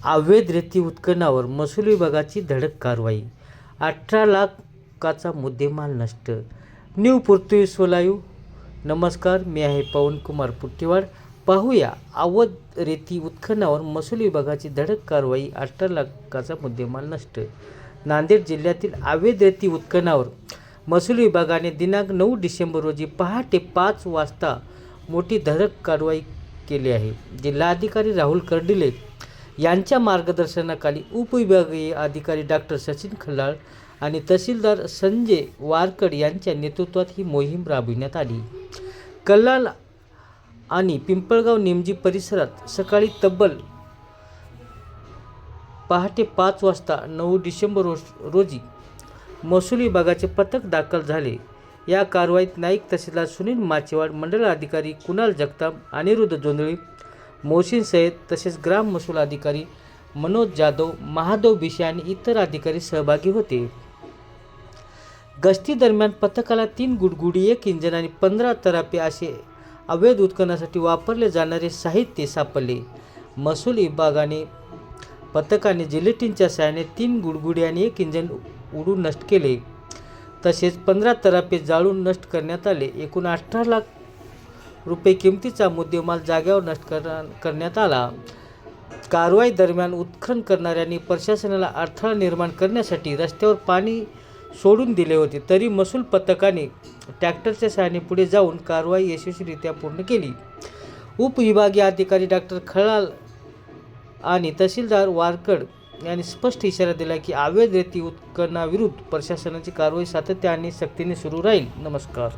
अवैध रेती उत्खननावर महसूल विभागाची धडक कारवाई. 18 लाखाचा मुद्देमाल नष्ट. न्यू पृथ्वी लाईव्ह. नमस्कार, मी आहे पवनकुमार पुट्टीवाड. पाहूया अवैध रेती उत्खननावर महसूल विभागाची धडक कारवाई. 18 लाखाचा मुद्देमाल नष्ट. नांदेड जिल्ह्यातील अवैध रेती उत्खननावर महसूल विभागाने दिनांक 9 डिसेंबर रोजी पहाटे 5 वाजता मोठी धडक कारवाई केली आहे. जिल्हाधिकारी राहुल कर्डिले यांच्या मार्गदर्शनाखाली उपविभागीय अधिकारी डॉक्टर सचिन खल्लाळ आणि तहसीलदार संजय वारकड यांच्या नेतृत्वात ही मोहीम राबविण्यात आली. कल्लाल आणि पिंपळगाव निमजी परिसरात सकाळी तब्बल पहाटे 5 वाजता 9 डिसेंबर रोजी महसूल विभागाचे पथक दाखल झाले. या कारवाईत नाईक तहसीलदार सुनील माचेवाड, मंडल अधिकारी कुणाल जगताप, अनिरुद्ध जोंधळे, मोहसिन सय्यद तसेच ग्राम महसूल अधिकारी मनोज जाधव, महादेव भिशे आणि इतर अधिकारी सहभागी होते. गस्ती दरम्यान पथकाला 3 गुडगुडी, 1 इंजन आणि 15 तरापे असे अवैध उत्खननासाठी वापरले जाणारे साहित्य सापडले. महसूल विभागाने पथकाने जिलेटिनच्या सहाय्याने 3 गुडगुडी आणि 1 इंजन उडून नष्ट केले. तसेच 15 तरापे जाळून नष्ट करण्यात आले. एकूण 18 लाख रुपये किमतीचा मुद्देमाल जागेवर नष्ट करण्यात आला. कारवाई दरम्यान उत्खनन करणाऱ्यांनी प्रशासनाला अडथळा निर्माण करण्यासाठी रस्त्यावर पाणी सोडून दिले होते, तरी महसूल पथकाने ट्रॅक्टरच्या सहाय्याने पुढे जाऊन कारवाई यशस्वीरित्या पूर्ण केली. उपविभागीय अधिकारी डॉक्टर खल्लाळ आणि तहसीलदार वारकड यांनी स्पष्ट इशारा दिला की अवैध रेती उत्खननाविरुद्ध प्रशासनाची कारवाई सातत्याने आणि सक्तीने सुरू राहील. नमस्कार.